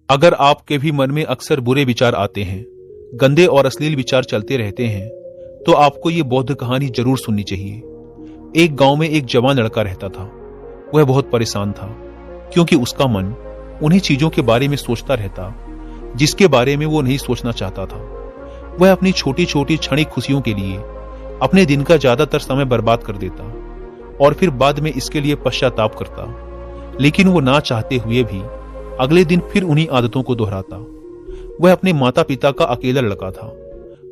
अगर आपके भी मन में अक्सर बुरे विचार आते हैं, गंदे और अश्लील विचार चलते रहते हैं, तो आपको ये बौद्ध कहानी जरूर सुननी चाहिए। एक गांव में एक जवान लड़का रहता था। वह बहुत परेशान था, क्योंकि उसका मन उन्हीं चीजों के बारे में सोचता रहता जिसके बारे में वो नहीं सोचना चाहता था। वह अपनी छोटी छोटी क्षणिक खुशियों के लिए अपने दिन का ज्यादातर समय बर्बाद कर देता और फिर बाद में इसके लिए पश्चाताप करता। लेकिन वो ना चाहते हुए भी अगले दिन फिर उन्हीं आदतों को दोहराता। वह अपने माता पिता का अकेला लड़का था।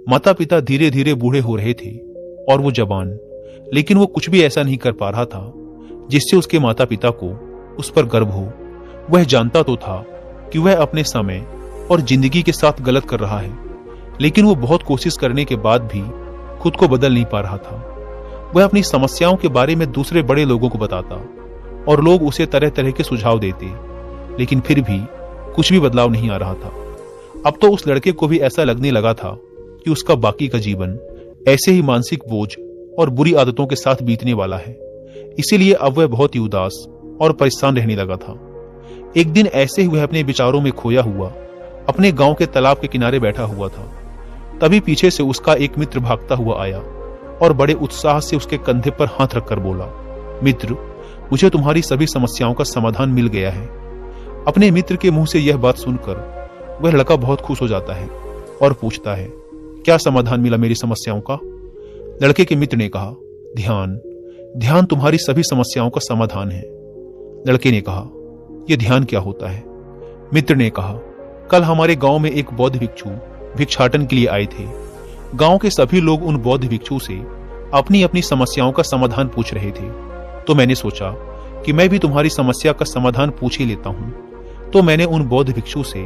माता पिता धीरे धीरे बूढ़े हो रहे थे और वो जवान, लेकिन वो कुछ भी ऐसा नहीं कर पा रहा था जिससे उसके माता पिता को उस पर गर्व हो। वह जानता तो था कि वह अपने समय और जिंदगी के साथ गलत कर रहा है, लेकिन वो बहुत कोशिश करने के बाद भी खुद को बदल नहीं पा रहा था। वह अपनी समस्याओं के बारे में दूसरे बड़े लोगों को बताता और लोग उसे तरह तरह के सुझाव देते, लेकिन फिर भी कुछ भी बदलाव नहीं आ रहा था। अब तो उस लड़के को भी ऐसा लगने लगा था कि उसका बाकी का जीवन ऐसे ही मानसिक बोझ और बुरी आदतों के साथ बीतने वाला है। इसीलिए अब वह बहुत ही उदास और परेशान रहने लगा था। एक दिन ऐसे ही वह अपने विचारों में खोया हुआ अपने गांव के तालाब के किनारे बैठा हुआ था। तभी पीछे से उसका एक मित्र भागता हुआ आया और बड़े उत्साह से उसके कंधे पर हाथ रखकर बोला, मित्र, मुझे तुम्हारी सभी समस्याओं का समाधान मिल गया है। अपने मित्र के मुंह से यह बात सुनकर वह लड़का बहुत खुश हो जाता है और पूछता है, क्या समाधान मिला मेरी समस्याओं का? लड़के के मित्र ने कहा, ध्यान। ध्यान तुम्हारी सभी समस्याओं का समाधान है। लड़के ने कहा, यह ध्यान क्या होता है? मित्र ने कहा, कल हमारे गांव में एक बौद्ध भिक्षु भिक्षाटन के लिए आए थे। गांव के सभी लोग उन बौद्ध भिक्षु से अपनी अपनी समस्याओं का समाधान पूछ रहे थे। तो मैंने सोचा कि मैं भी तुम्हारी समस्या का समाधान पूछ ही लेता हूं। तो मैंने उन बौद्ध भिक्षु से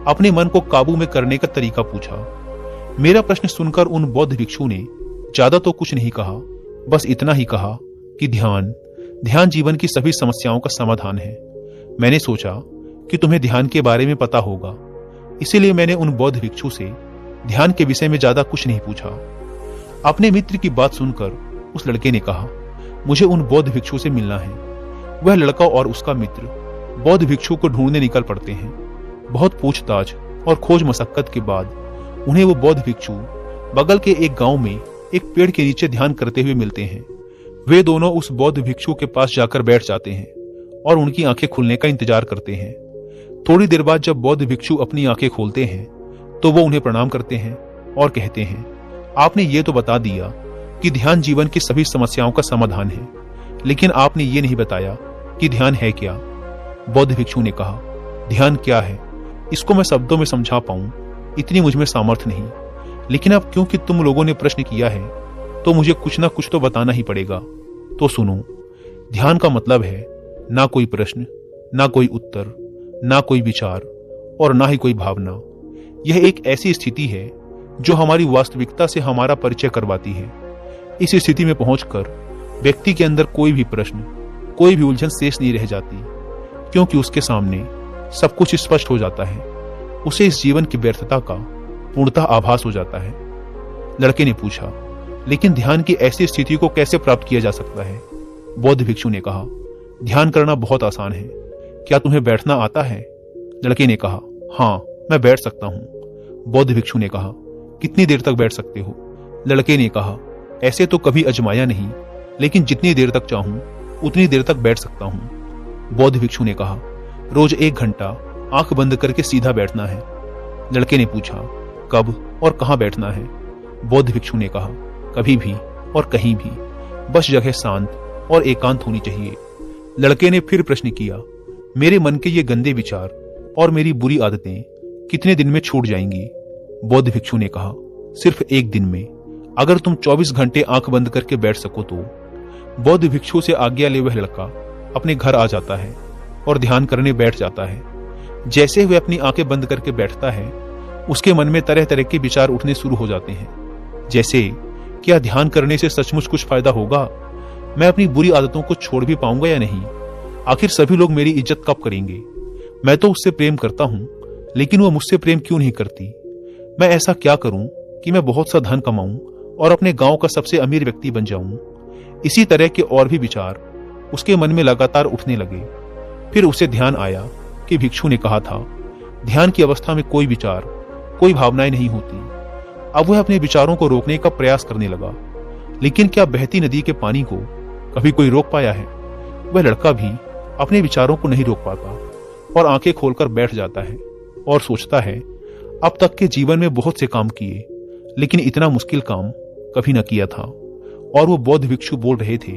अपने मन को काबू में करने का तरीका पूछा। मेरा प्रश्न सुनकर उन बौद्ध भिक्षु ने ज्यादा तो कुछ नहीं कहा, बस इतना ही कहा कि ध्यान जीवन की सभी समस्याओं का समाधान है। मैंने सोचा कि तुम्हें ध्यान के बारे में पता होगा, इसीलिए मैंने उन बौद्ध भिक्षु से ध्यान के विषय में ज्यादा कुछ नहीं पूछा। अपने मित्र की बात सुनकर उस लड़के ने कहा, मुझे उन बौद्ध भिक्षु से मिलना है। वह लड़का और उसका मित्र बौद्ध भिक्षु को ढूंढने निकल पड़ते हैं। बहुत पूछताछ और खोज मशक्कत के बाद उन्हें वो बौद्ध भिक्षु बगल के एक गांव में एक पेड़ के नीचे ध्यान करते हुए मिलते हैं। वे दोनों उस बौद्ध भिक्षु के पास जाकर बैठ जाते हैं और उनकी आंखें खुलने का इंतजार करते हैं। थोड़ी देर बाद जब बौद्ध भिक्षु अपनी आंखें खोलते हैं तो वो उन्हें प्रणाम करते हैं और कहते हैं, आपने ये तो बता दिया कि ध्यान जीवन की सभी समस्याओं का समाधान है, लेकिन आपने ये नहीं बताया कि ध्यान है क्या। बौद्ध भिक्षु ने कहा, ध्यान क्या है इसको मैं शब्दों में समझा पाऊं इतनी मुझमें सामर्थ्य नहीं, लेकिन अब क्योंकि तुम लोगों ने प्रश्न किया है तो मुझे कुछ ना कुछ तो बताना ही पड़ेगा। तो सुनो, ध्यान का मतलब है ना कोई प्रश्न, ना कोई उत्तर, ना कोई विचार और ना ही कोई भावना। यह एक ऐसी स्थिति है जो हमारी वास्तविकता से हमारा परिचय करवाती है। इस स्थिति में पहुंचकर व्यक्ति के अंदर कोई भी प्रश्न, कोई भी उलझन शेष नहीं रह जाती, क्योंकि उसके सामने सब कुछ स्पष्ट हो जाता है। उसे इस जीवन की व्यर्थता का पूर्णतः आभास हो जाता है। लड़के ने पूछा, लेकिन ध्यान की ऐसी स्थिति को कैसे प्राप्त किया जा सकता है? बौद्ध भिक्षु ने कहा, ध्यान करना बहुत आसान है। क्या तुम्हें बैठना आता है? लड़के ने कहा, हाँ, मैं बैठ सकता हूँ। बौद्ध भिक्षु ने कहा, कितनी देर तक बैठ सकते हो? लड़के ने कहा, ऐसे तो कभी आजमाया नहीं, लेकिन जितनी देर तक चाहूं उतनी देर तक बैठ सकता हूं। बौद्ध भिक्षु ने कहा, रोज 1 घंटा आंख बंद करके सीधा बैठना है। लड़के ने पूछा, कब और कहां बैठना है? बौद्ध भिक्षु ने कहा, कभी भी और कहीं भी, बस जगह शांत और एकांत होनी चाहिए। लड़के ने फिर प्रश्न किया, मेरे मन के ये गंदे विचार और मेरी बुरी आदतें कितने दिन में छूट जाएंगी? बौद्ध भिक्षु ने कहा, सिर्फ 1 दिन में, अगर तुम 24 घंटे आंख बंद करके बैठ सको तो। बौद्ध भिक्षु से आज्ञा ले वह लड़का अपने घर आ जाता है और ध्यान करने बैठ जाता है। जैसे वह अपनी आंखें बंद करके बैठता है, उसके मन में तरह तरह के विचार उठने शुरू हो जाते हैं। जैसे, क्या ध्यान करने से सचमुच कुछ फायदा होगा? मैं अपनी बुरी आदतों को छोड़ भी पाऊंगा या नहीं? आखिर सभी लोग मेरी इज्जत कब करेंगे? मैं तो उससे प्रेम करता हूं, लेकिन वो मुझसे प्रेम क्यों नहीं करती? मैं ऐसा क्या करूं कि मैं बहुत सा धन कमाऊं और अपने गांव का सबसे अमीर व्यक्ति बन जाऊं? इसी तरह के और भी विचार उसके मन में लगातार उठने लगे। फिर उसे ध्यान आया कि भिक्षु ने कहा था, ध्यान की अवस्था में कोई विचार, कोई भावनाएं नहीं होती। अब वह अपने विचारों को रोकने का प्रयास करने लगा, लेकिन क्या बहती नदी के पानी को कभी कोई रोक पाया है? वह लड़का भी अपने विचारों को नहीं रोक पाता और आंखें खोलकर बैठ जाता है और सोचता है, अब तक के जीवन में बहुत से काम किए, लेकिन इतना मुश्किल काम कभी न किया था। और वो बौद्ध भिक्षु बोल रहे थे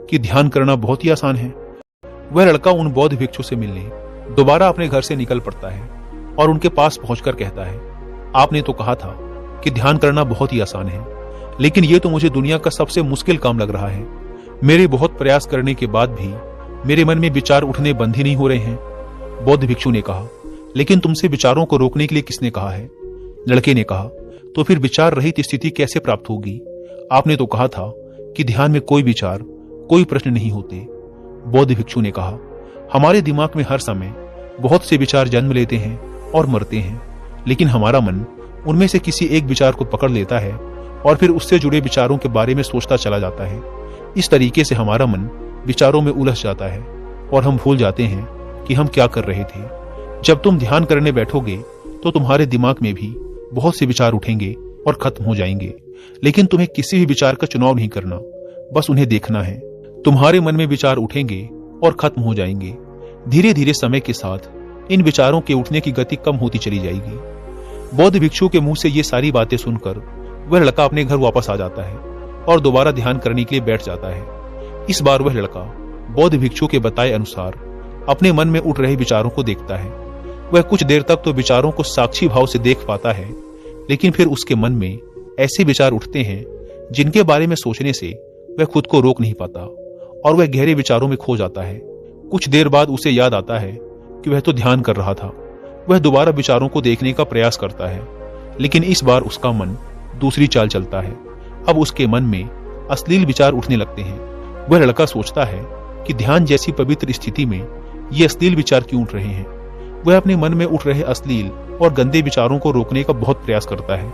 कि ध्यान करना बहुत ही आसान है। वह लड़का उन बौद्ध भिक्षु से मिलने दोबारा अपने घर से निकल पड़ता है और उनके पास पहुंचकर कहता है, आपने तो कहा था कि ध्यान करना बहुत ही आसान है, लेकिन ये तो मुझे दुनिया का सबसे मुश्किल काम लग रहा है। मेरे बहुत प्रयास करने के बाद भी मेरे मन में विचार उठने बंद ही नहीं हो रहे हैं। बौद्ध भिक्षु ने कहा, लेकिन तुमसे विचारों को रोकने के लिए किसने कहा है? लड़के ने कहा, तो फिर विचार रहित स्थिति कैसे प्राप्त होगी? आपने तो कहा था कि ध्यान में कोई विचार, कोई प्रश्न नहीं होते। बौद्ध भिक्षु ने कहा, हमारे दिमाग में हर समय बहुत से विचार जन्म लेते हैं और मरते हैं, लेकिन हमारा मन उनमें से किसी एक विचार को पकड़ लेता है और फिर उससे जुड़े विचारों के बारे में सोचता चला जाता है। इस तरीके से हमारा मन विचारों में उलझ जाता है और हम भूल जाते हैं कि हम क्या कर रहे थे। जब तुम ध्यान करने बैठोगे तो तुम्हारे दिमाग में भी बहुत से विचार उठेंगे और खत्म हो जाएंगे, लेकिन तुम्हें किसी भी विचार का चुनाव नहीं करना, बस उन्हें देखना है। तुम्हारे मन में विचार उठेंगे और खत्म हो जाएंगे। धीरे धीरे समय के साथ इन विचारों के उठने की गति कम होती चली जाएगी। बौद्ध भिक्षु के मुंह से ये सारी बातें सुनकर वह लड़का अपने घर वापस आ जाता है और दोबारा ध्यान करने के लिए बैठ जाता है। इस बार वह लड़का बौद्ध भिक्षु के बताए अनुसार अपने मन में उठ रहे विचारों को देखता है। वह कुछ देर तक तो विचारों को साक्षी भाव से देख पाता है, लेकिन फिर उसके मन में ऐसे विचार उठते हैं जिनके बारे में सोचने से वह खुद को रोक नहीं पाता और वह गहरे विचारों में खो जाता है। कुछ देर बाद उसे याद आता है कि वह तो ध्यान कर रहा था। वह दोबारा विचारों को देखने का प्रयास करता है, लेकिन इस बार उसका मन दूसरी चाल चलता है। अब उसके मन में अश्लील विचार उठने लगते हैं। वह लड़का सोचता है कि ध्यान जैसी पवित्र स्थिति में ये अश्लील विचार क्यों उठ रहे हैं। वह अपने मन में उठ रहे अश्लील और गंदे विचारों को रोकने का बहुत प्रयास करता है,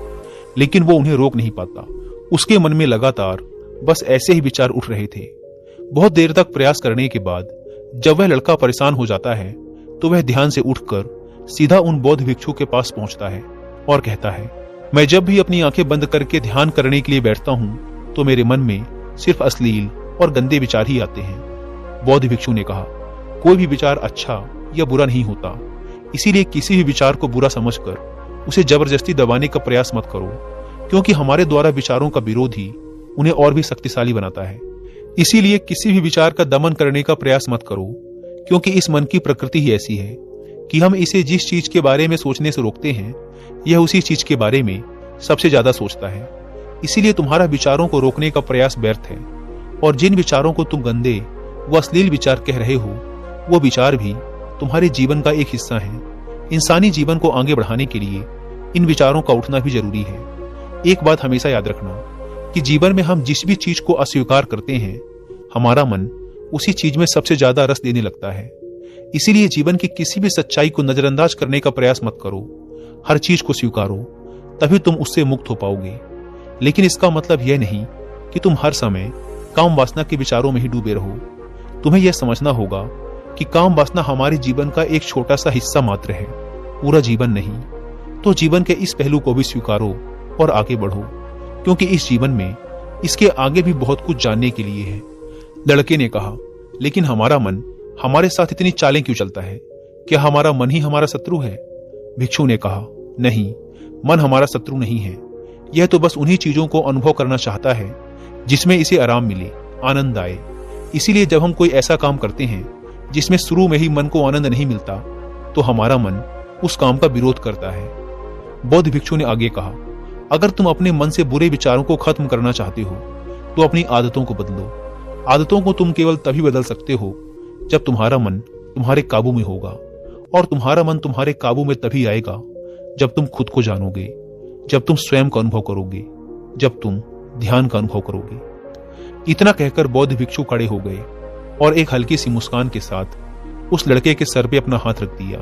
लेकिन वो उन्हें रोक नहीं पाता। उसके मन में लगातार बस ऐसे ही विचार उठ रहे थे। बहुत देर तक प्रयास करने के बाद जब वह लड़का परेशान हो जाता है तो वह ध्यान से उठकर सीधा उन बौद्ध भिक्षु के पास पहुंचता है और कहता है, मैं जब भी अपनी आंखें बंद करके ध्यान करने के लिए बैठता हूं तो मेरे मन में सिर्फ अश्लील और गंदे विचार ही आते हैं। बौद्ध भिक्षु ने कहा, कोई भी विचार अच्छा या बुरा नहीं होता, इसीलिए किसी भी विचार को बुरा समझकर उसे जबरदस्ती दबाने का प्रयास मत करो, क्योंकि हमारे द्वारा विचारों का विरोध ही उन्हें और भी शक्तिशाली बनाता है। इसीलिए किसी भी विचार का दमन करने का प्रयास मत करो, क्योंकि इस मन की प्रकृति ही ऐसी है कि हम इसे जिस चीज के बारे में सोचने से रोकते हैं, यह उसी चीज के बारे में सबसे ज्यादा सोचता है। इसीलिए तुम्हारा विचारों को रोकने का प्रयास व्यर्थ है, और जिन विचारों को तुम गंदे व अश्लील विचार कह रहे हो, वो विचार भी तुम्हारे जीवन का एक हिस्सा है। इंसानी जीवन को आगे बढ़ाने के लिए इन विचारों का उठना भी जरूरी है। एक बात हमेशा याद रखना कि जीवन में हम जिस भी चीज को अस्वीकार करते हैं, हमारा मन उसी चीज में सबसे ज्यादा रस देने लगता है। इसीलिए जीवन की किसी भी सच्चाई को नजरअंदाज करने का प्रयास मत करो। हर चीज को स्वीकारो, तभी तुम उससे मुक्त हो पाओगे। लेकिन इसका मतलब यह नहीं कि तुम हर समय काम वासना के विचारों में ही डूबे रहो। तुम्हें यह समझना होगा कि काम वासना हमारे जीवन का एक छोटा सा हिस्सा मात्र है, पूरा जीवन नहीं। तो जीवन के इस पहलू को भी स्वीकारो और आगे बढ़ो, क्योंकि इस जीवन में इसके आगे भी बहुत कुछ जानने के लिए है। लड़के ने कहा, लेकिन हमारा मन हमारे साथ इतनी चालें क्यों चलता है? क्या हमारा मन ही हमारा शत्रु है? भिक्षु ने कहा, नहीं, मन हमारा शत्रु नहीं है। यह तो बस उन्हीं चीजों को अनुभव करना चाहता है जिसमें इसे आराम मिले, आनंद आए। इसीलिए जब हम कोई ऐसा काम करते हैं जिसमें शुरू में ही मन को आनंद नहीं मिलता, तो हमारा मन उस काम का विरोध करता है। बौद्ध भिक्षु ने आगे कहा, अगर तुम अपने मन से बुरे विचारों को खत्म करना चाहते हो तो अपनी आदतों को बदलो। आदतों को तुम केवल तभी बदल सकते हो जब तुम्हारा मन तुम्हारे काबू में होगा, और तुम्हारा मन तुम्हारे काबू में तभी आएगा जब तुम खुद को जानोगे, जब तुम स्वयं का अनुभव करोगे, जब तुम ध्यान का अनुभव करोगे। इतना कहकर बौद्ध भिक्षु खड़े हो गए और एक हल्की सी मुस्कान के साथ उस लड़के के सर पे अपना हाथ रख दिया।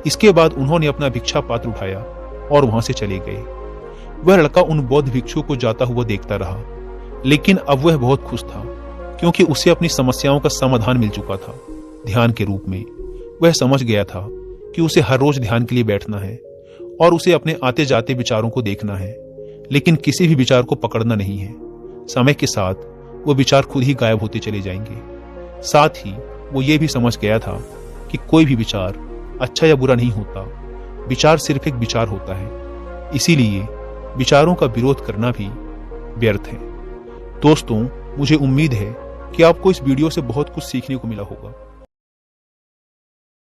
इसके बाद उन्होंने अपना भिक्षा पात्र उठाया और वहां से चले गए। वह लड़का उन बौद्ध भिक्षु को जाता हुआ देखता रहा, लेकिन अब वह बहुत खुश था, क्योंकि उसे अपनी समस्याओं का समाधान मिल चुका था ध्यान के रूप में। वह समझ गया था कि उसे हर रोज ध्यान के लिए बैठना है और उसे अपने आते जाते विचारों को देखना है, लेकिन किसी भी विचार को पकड़ना नहीं है। समय के साथ वो विचार खुद ही गायब होते चले जाएंगे। साथ ही वो ये भी समझ गया था कि कोई भी विचार अच्छा या बुरा नहीं होता, विचार सिर्फ एक विचार होता है। इसीलिए विचारों का विरोध करना भी व्यर्थ है। दोस्तों, मुझे उम्मीद है कि आपको इस वीडियो से बहुत कुछ सीखने को मिला होगा।